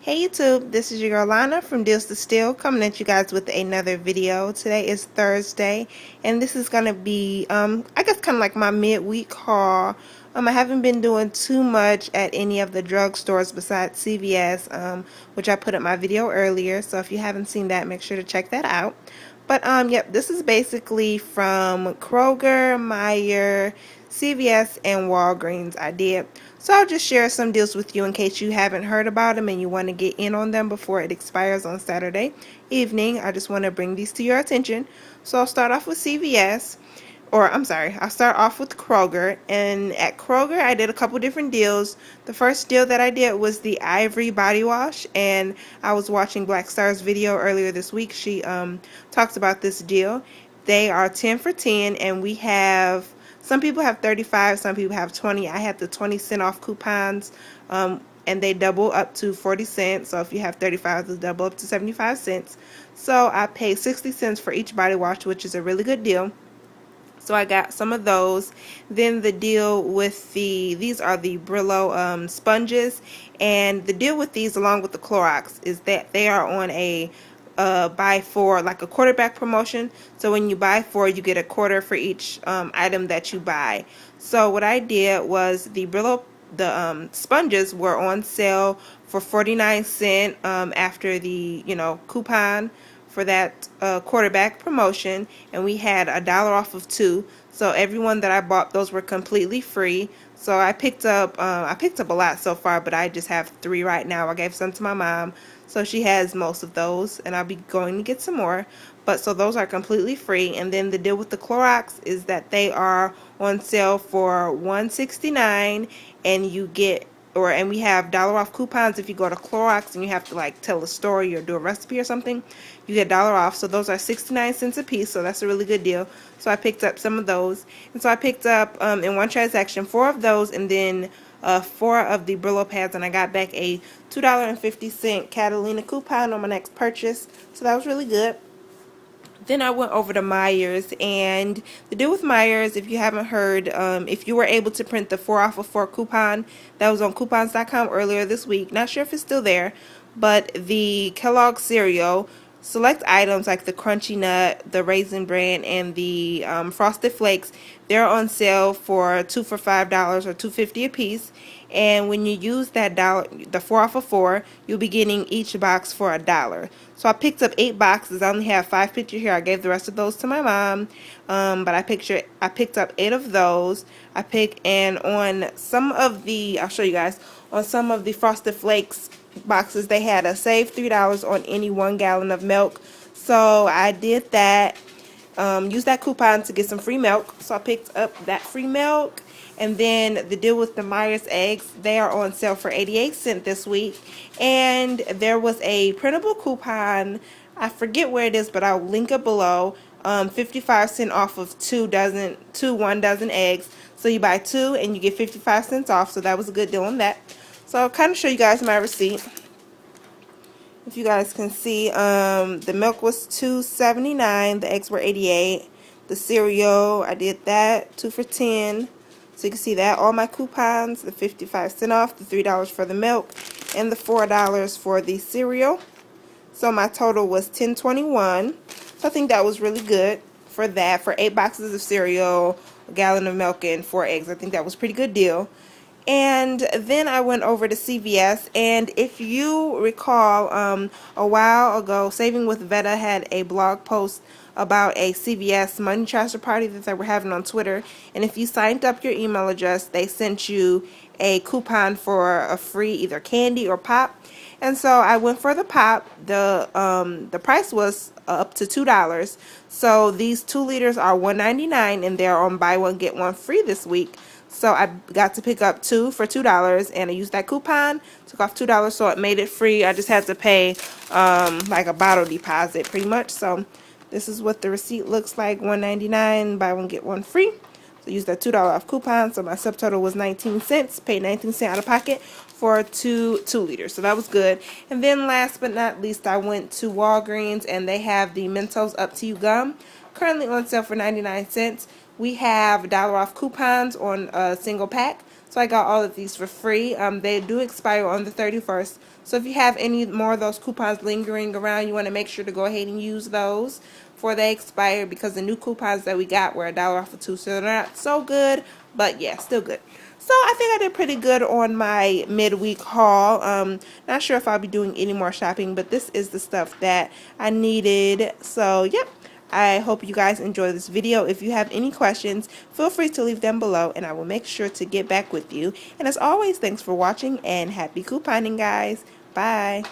Hey YouTube, this is your girl Lana from Deals to Steal coming at you guys with another video. Today is Thursday and this is going to be I guess kind of like my midweek haul. I haven't been doing too much at any of the drugstores besides CVS, which I put up my video earlier, so if you haven't seen that, make sure to check that out. But yep, this is basically from Kroger, Meijer, CVS, and Walgreens I did. So I'll just share some deals with you in case you haven't heard about them and you want to get in on them before it expires on Saturday evening. I just want to bring these to your attention. So I'll start off with CVS. Or I'm sorry, I'll start off with Kroger. And at Kroger, I did a couple different deals. The first deal that I did was the Ivory body wash, and I was watching Black Star's video earlier this week. She talks about this deal. They are 10 for 10, and we have, some people have 35, some people have 20. I had the 20-cent off coupons, and they double up to 40 cents. So if you have 35, they'll double up to 75 cents. So I paid 60 cents for each body wash, which is a really good deal. So I got some of those. Then the deal with these are the Brillo sponges, and the deal with these along with the Clorox is that they are on a buy four, like a quarterback promotion. So when you buy four, you get a quarter for each item that you buy. So what I did was the Brillo, the sponges were on sale for 49 cents after the coupon for that quarterback promotion, and we had $1 off of two. So everyone that I bought, those were completely free. So I picked up a lot so far, but I just have 3 right now. I gave some to my mom, so she has most of those, and I'll be going to get some more. But so those are completely free. And then the deal with the Clorox is that they are on sale for $169, and you get and we have dollar off coupons if you go to Clorox and you have to like tell a story or do a recipe or something, you get dollar off. So those are 69 cents a piece, so that's a really good deal. So I picked up some of those, and so I picked up in one transaction 4 of those, and then 4 of the Brillo pads, and I got back a $2.50 Catalina coupon on my next purchase, so that was really good. Then I went over to Meijers, and the deal with Meijers, if you haven't heard, if you were able to print the 4 off of 4 coupon that was on coupons.com earlier this week, not sure if it's still there, but the Kellogg cereal, select items like the Crunchy Nut, the Raisin Bran, and the Frosted Flakes, they're on sale for 2 for $5 or $2.50 a piece. And when you use that the 4 off of 4, you'll be getting each box for $1. So I picked up 8 boxes. I only have 5 pictures here. I gave the rest of those to my mom, but I picked up 8 of those. And on some of the, I'll show you guys, on some of the Frosted Flakes boxes, they had a save $3 on any 1 gallon of milk. So I did that. Use that coupon to get some free milk. So I picked up that free milk. And then the deal with the Meijers eggs, they are on sale for 88 cents this week. And there was a printable coupon. I forget where it is, but I'll link it below. 55 cents off of 1 dozen eggs. So you buy 2 and you get 55 cents off. So that was a good deal on that. So I'll kind of show you guys my receipt. If you guys can see, the milk was $2.79, the eggs were 88. The cereal, I did that, 2 for 10. So you can see that all my coupons, the 55 cents off, the $3 for the milk, and the $4 for the cereal. So my total was $10.21. So I think that was really good for that, for 8 boxes of cereal, a gallon of milk, and 4 eggs. I think that was a pretty good deal. And then I went over to CVS, and if you recall, a while ago, Saving with Veta had a blog post about a CVS money transfer party that they were having on Twitter, and if you signed up your email address, they sent you a coupon for a free either candy or pop. And so I went for the pop. The price was up to $2. So these 2 liters are $1.99, and they're on buy one get one free this week. So I got to pick up 2 for $2, and I used that coupon, took off $2, so it made it free. I just had to pay like a bottle deposit pretty much. So this is what the receipt looks like, $1.99, buy one get one free. So use that $2 off coupon. So my subtotal was 19 cents, paid 19 cents out of pocket for 2 liters. So that was good. And then last but not least, I went to Walgreens, and they have the Mentos Up to You gum, currently on sale for 99 cents. We have $1 off coupons on a single pack. So I got all of these for free. They do expire on the 31st. So if you have any more of those coupons lingering around, you want to make sure to go ahead and use those before they expire, because the new coupons that we got were $1 off of 2. So they're not so good, but yeah, still good. So I think I did pretty good on my midweek haul. Not sure if I'll be doing any more shopping, but this is the stuff that I needed. So yep, I hope you guys enjoy this video. If you have any questions, feel free to leave them below and I will make sure to get back with you. And as always, thanks for watching and happy couponing, guys. Bye.